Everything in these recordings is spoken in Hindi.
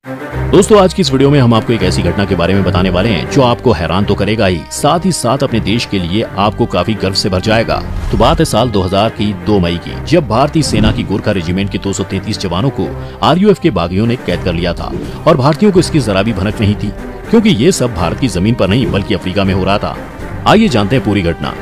दोस्तों, आज की इस वीडियो में हम आपको एक ऐसी घटना के बारे में बताने वाले हैं जो आपको हैरान तो करेगा ही साथ अपने देश के लिए आपको काफी गर्व से भर जाएगा। तो बात है साल 2000 की 2 मई की, जब भारतीय सेना की गोरखा रेजिमेंट के 233 जवानों को आरयूएफ के बागियों ने कैद कर लिया था और भारतीयों को इसकी जरा भी भनक नहीं थी, क्योंकि ये सब भारत की जमीन पर नहीं बल्कि अफ्रीका में हो रहा था। आइए जानते हैं पूरी घटना।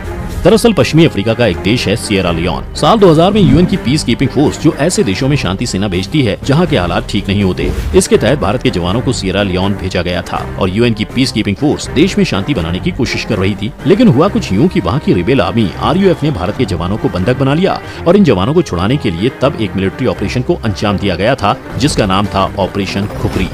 दरअसल पश्चिमी अफ्रीका का एक देश है सिएरा लियोन। साल 2000 में यूएन की पीस कीपिंग फोर्स जो ऐसे देशों में शांति सेना भेजती है जहां के हालात ठीक नहीं होते, इसके तहत भारत के जवानों को सिएरा लियोन भेजा गया था और यूएन की पीस कीपिंग फोर्स देश में शांति बनाने की कोशिश कर रही थी। लेकिन हुआ कुछ यूं कि वहां की रिबेल आर्मी आरयूएफ ने भारत के जवानों को बंधक बना लिया और इन जवानों को छुड़ाने के लिए तब एक मिलिट्री ऑपरेशन को अंजाम दिया गया था जिसका नाम था operation khukri.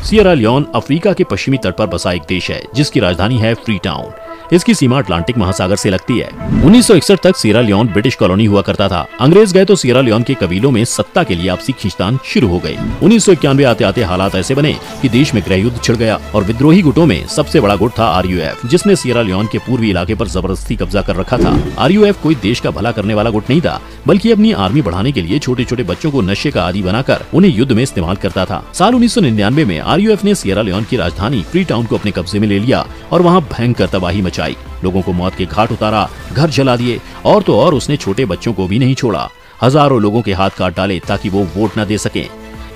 Sierra Leone Africa के पश्चिमी तट पर बसा एक देश है जिसकी राजधानी है फ्री टाउन। इसकी सीमा अटलांटिक महासागर से लगती है। 1961 तक सिएरा लियोन ब्रिटिश कॉलोनी हुआ करता था। अंग्रेज गए तो सिएरा लियोन के कबीलों में सत्ता के लिए आपसी खींचतान शुरू हो गई। 1991 आते आते हालात ऐसे बने कि देश में गृह युद्ध छिड़ गया और विद्रोही गुटों में सबसे बड़ा गुट था आरयूएफ, जिसने सिएरा लियोन के पूर्वी इलाके पर जबरदस्ती कब्जा कर रखा था। आरयूएफ कोई देश का भला करने वाला गुट नहीं था, बल्कि अपनी आर्मी बढ़ाने के लिए छोटे छोटे बच्चों को नशे का आदी बनाकर उन्हें युद्ध में इस्तेमाल करता था। साल 1999 में आरयूएफ ने सिएरा लियोन की राजधानी फ्री टाउन को अपने कब्जे में ले लिया और वहाँ भयंकर तबाही मचाई। लोगों को मौत के घाट उतारा, घर जला दिए और तो और उसने छोटे बच्चों को भी नहीं छोड़ा। हजारों लोगों के हाथ काट डाले ताकि वो वोट न दे सकें।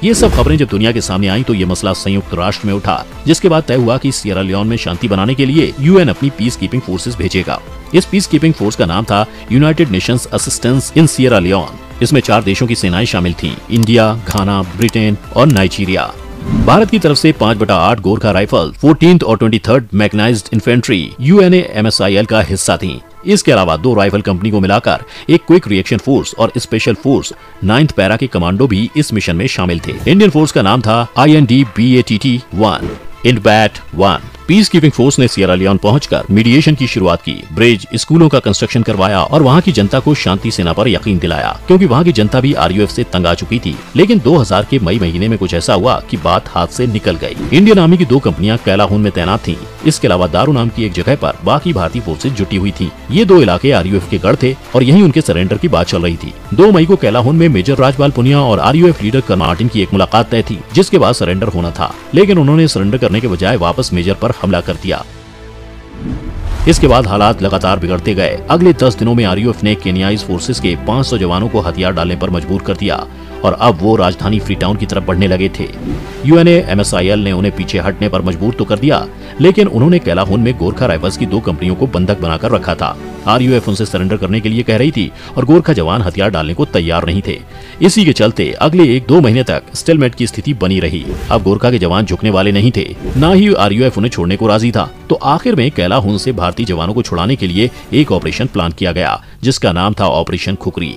ये सब खबरें जब दुनिया के सामने आई तो ये मसला संयुक्त राष्ट्र में उठा, जिसके बाद तय हुआ कि सिएरा लियोन में शांति बनाने के लिए यूएन अपनी पीस कीपिंग फोर्सेस भेजेगा। इस पीस कीपिंग फोर्स का नाम था United Nations assistance in Sierra Leone. इसमें 4 देशों की सेनाएं शामिल थीं, इंडिया, घाना, ब्रिटेन और नाइजीरिया। भारत की तरफ से 5/8 गोरखा राइफल, 14th और 23rd मैकेनाइज्ड इन्फेंट्री UNAMSIL का हिस्सा थी। इसके अलावा 2 राइफल कंपनी को मिलाकर एक क्विक रिएक्शन फोर्स और स्पेशल फोर्स 9th पैरा के कमांडो भी इस मिशन में शामिल थे। इंडियन फोर्स का नाम था INDBATT-1 INDBAT-1। Peace keeping force ने सिएरा लियोन पहुंचकर मीडिएशन की शुरुआत की, ब्रिज, स्कूलों का कंस्ट्रक्शन करवाया और वहां की जनता को शांति सेना पर यकीन दिलाया, क्योंकि वहां की जनता भी आरयूएफ से तंग आ चुकी थी। लेकिन 2000 के मई महीने में कुछ ऐसा हुआ कि बात हाथ से निकल गई। इंडियन आर्मी की 2 कंपनियां कैलाहून में तैनात थीं। इसके अलावा दारू नाम की एक जगह पर बाकी भारतीय फोर्सेज जुटी हुई थी। ये 2 इलाके आरयूएफ के गढ़ थे और यहीं उनके सरेंडर की बात चल रही थी। 2 मई को कैलाहून में मेजर राजपाल पुनिया और आरयूएफ लीडर कर्नल मार्टिन की एक मुलाकात तय थी, जिसके बाद सरेंडर होना था। लेकिन उन्होंने सरेंडर करने के बजाय वापस मेजर पर हमला कर दिया। इसके बाद हालात लगातार बिगड़ते गए। अगले 10 दिनों में आरयूएफ ने केन्याई फोर्सेस के 500 जवानों को हथियार डालने पर मजबूर कर दिया और अब वो राजधानी फ्री टाउन की तरफ बढ़ने लगे थे। UNAMSIL ने उन्हें पीछे हटने पर मजबूर तो कर दिया, लेकिन उन्होंने कैलाहून में गोरखा राइफल्स की 2 कंपनियों को बंधक बनाकर रखा था। आरयूएफ उनसे सरेंडर करने के लिए कह रही थी और गोरखा जवान हथियार डालने को तैयार नहीं थे। इसी के चलते अगले 1-2 महीने तक स्टेलमेट की स्थिति बनी रही। अब गोरखा के जवान झुकने वाले नहीं थे, न ही आरयूएफ उन्हें छोड़ने को राजी था। तो आखिर में कैलाहून से भारतीय जवानों को छुड़ाने के लिए एक ऑपरेशन प्लान किया गया, जिसका नाम था ऑपरेशन खुखरी।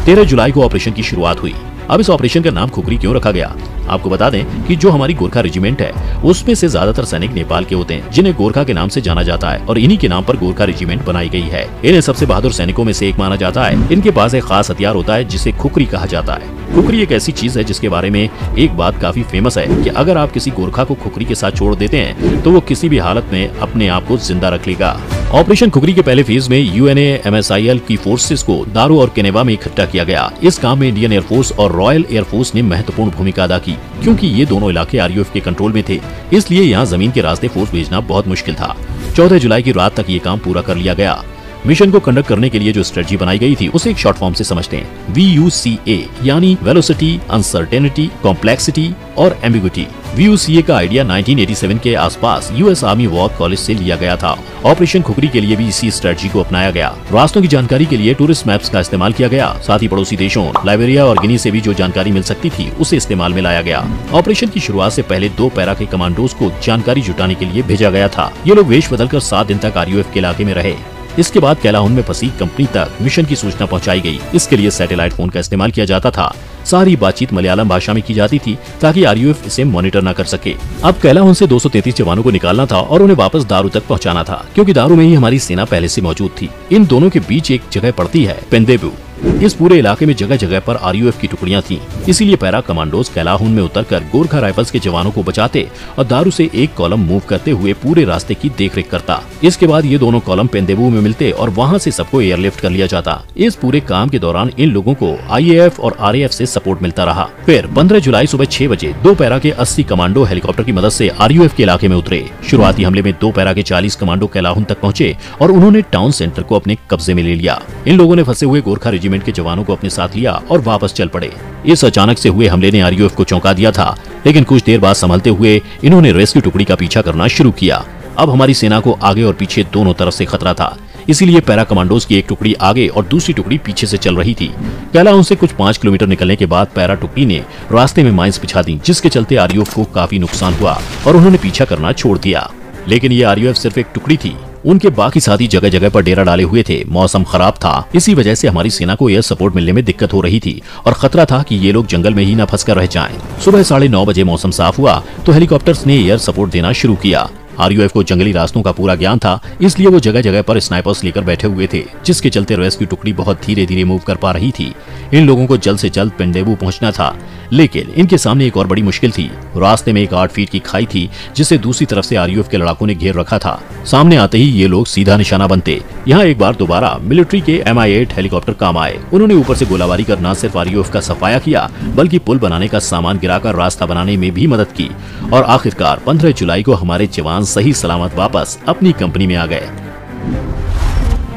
13 जुलाई को ऑपरेशन की शुरुआत हुई। अब इस ऑपरेशन का नाम खुखरी क्यों रखा गया? आपको बता दें कि जो हमारी गोरखा रेजिमेंट है उसमें से ज्यादातर सैनिक नेपाल के होते हैं, जिन्हें गोरखा के नाम से जाना जाता है और इन्हीं के नाम पर गोरखा रेजिमेंट बनाई गई है। इन्हें सबसे बहादुर सैनिकों में से एक माना जाता है। इनके पास एक खास हथियार होता है जिसे खुखरी कहा जाता है। खुखरी एक ऐसी चीज है जिसके बारे में एक बात काफी फेमस है कि अगर आप किसी गोरखा को खुखरी के साथ छोड़ देते हैं तो वो किसी भी हालत में अपने आप को जिंदा रख लेगा। ऑपरेशन खुखरी के पहले फेज में UNAMSIL की फोर्सेस को दारू और केनेवा में इकट्ठा किया गया। इस काम में इंडियन एयरफोर्स और रॉयल एयरफोर्स ने महत्वपूर्ण भूमिका अदा की, क्योंकि ये दोनों इलाके आरयूएफ के कंट्रोल में थे, इसलिए यहाँ जमीन के रास्ते फोर्स भेजना बहुत मुश्किल था। 14 जुलाई की रात तक ये काम पूरा कर लिया गया। मिशन को कंडक्ट करने के लिए जो स्ट्रेटजी बनाई गई थी उसे एक शॉर्ट फॉर्म से समझते हैं, VUCA, यानी वेलोसिटी, अनसर्टेनिटी, कॉम्प्लेक्सिटी और एम्बिग्युइटी। VUCA का आइडिया 1987 के आसपास US आर्मी वॉर कॉलेज से लिया गया था। ऑपरेशन खुखरी के लिए भी इसी स्ट्रेटजी को अपनाया गया। रास्तों की जानकारी के लिए टूरिस्ट मैप्स का इस्तेमाल किया गया। साथ ही पड़ोसी देशों लाइबेरिया और गिनी से भी जो जानकारी मिल सकती थी उसे इस्तेमाल में लाया गया। ऑपरेशन की शुरुआत से पहले 2 पैरा के कमांडोज को जानकारी जुटाने के लिए भेजा गया था। ये लोग वेश बदलकर 7 दिन तक आरयूएफ के इलाके में रहे। इसके बाद कैलाहून में फंसी कंपनी तक मिशन की सूचना पहुंचाई गई। इसके लिए सैटेलाइट फोन का इस्तेमाल किया जाता था। सारी बातचीत मलयालम भाषा में की जाती थी ताकि आरयूएफ इसे मॉनिटर न कर सके। अब कैलाहून से 233 जवानों को निकालना था और उन्हें वापस दारू तक पहुंचाना था, क्योंकि दारू में ही हमारी सेना पहले से मौजूद थी। इन दोनों के बीच एक जगह पड़ती है पेंदेबू। इस पूरे इलाके में जगह जगह पर आरयूएफ की टुकड़ियां थीं। इसीलिए पैरा कमांडोज कैलाहुन में उतरकर गोरखा राइफल्स के जवानों को बचाते और दारू से एक कॉलम मूव करते हुए पूरे रास्ते की देखरेख करता। इसके बाद ये दोनों कॉलम पेंदेबू में मिलते और वहाँ से सबको एयरलिफ्ट कर लिया जाता। इस पूरे काम के दौरान इन लोगों को आईएएफ और आरएएफ से सपोर्ट मिलता रहा। फिर 15 जुलाई सुबह 6 बजे 2 पैरा के 80 कमांडो हेलीकॉप्टर की मदद से आरयूएफ के इलाके में उतरे। शुरुआती हमले में 2 पैरा के 40 कमांडो कैलाहुन तक पहुंचे और उन्होंने टाउन सेंटर को अपने कब्जे में ले लिया। इन लोगों ने फंसे हुए गोरखा रेजिमेंट के जवानों को अपने साथ लिया और वापस चल पड़े। इस अचानक से हुए हमले ने आरयूएफ को चौंका दिया था, लेकिन कुछ देर बाद संभलते हुए इन्होंने रेस्क्यू टुकड़ी का पीछा करना शुरू किया। अब हमारी सेना को आगे और पीछे दोनों तरफ से खतरा था, इसीलिए पैरा कमांडोज की एक टुकड़ी आगे और दूसरी टुकड़ी पीछे से चल रही थी। कैलाहुन से कुछ 5 किलोमीटर निकलने के बाद पैरा टुकड़ी ने रास्ते में माइंस बिछा दी, जिसके चलते आरयूएफ को काफी नुकसान हुआ और उन्होंने पीछा करना छोड़ दिया। लेकिन ये आरयूएफ सिर्फ एक टुकड़ी थी, उनके बाकी साथी जगह जगह पर डेरा डाले हुए थे। मौसम खराब था, इसी वजह से हमारी सेना को एयर सपोर्ट मिलने में दिक्कत हो रही थी और खतरा था कि ये लोग जंगल में ही न फंसकर रह जाएं। सुबह 9:30 बजे मौसम साफ हुआ तो हेलीकॉप्टर्स ने एयर सपोर्ट देना शुरू किया। आरयूएफ को जंगली रास्तों का पूरा ज्ञान था, इसलिए वो जगह जगह पर स्नाइपर्स लेकर बैठे हुए थे, जिसके चलते रेस्क्यू टुकड़ी बहुत धीरे धीरे मूव कर पा रही थी। इन लोगों को जल्द से जल्द पेंडेबू पहुंचना था, लेकिन इनके सामने एक और बड़ी मुश्किल थी। रास्ते में एक 8 फीट की खाई थी, जिसे दूसरी तरफ से आरयूएफ के लड़ाकों ने घेर रखा था। सामने आते ही ये लोग सीधा निशाना बनते। यहाँ एक बार दोबारा मिलिट्री के MI-8 हेलीकॉप्टर काम आए। उन्होंने ऊपर से गोलाबारी कर न सिर्फ आरयूएफ का सफाया किया, बल्कि पुल बनाने का सामान गिराकर रास्ता बनाने में भी मदद की और आखिरकार 15 जुलाई को हमारे जवान सही सलामत वापस अपनी कंपनी में आ गए।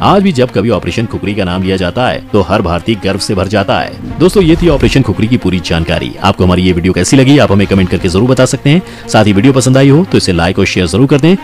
आज भी जब कभी ऑपरेशन खुकरी का नाम लिया जाता है तो हर भारतीय गर्व से भर जाता है। दोस्तों, ये थी ऑपरेशन खुकरी की पूरी जानकारी। आपको हमारी ये वीडियो कैसी लगी, आप हमें कमेंट करके जरूर बता सकते हैं। साथ ही वीडियो पसंद आई हो तो इसे लाइक और शेयर जरूर कर दें।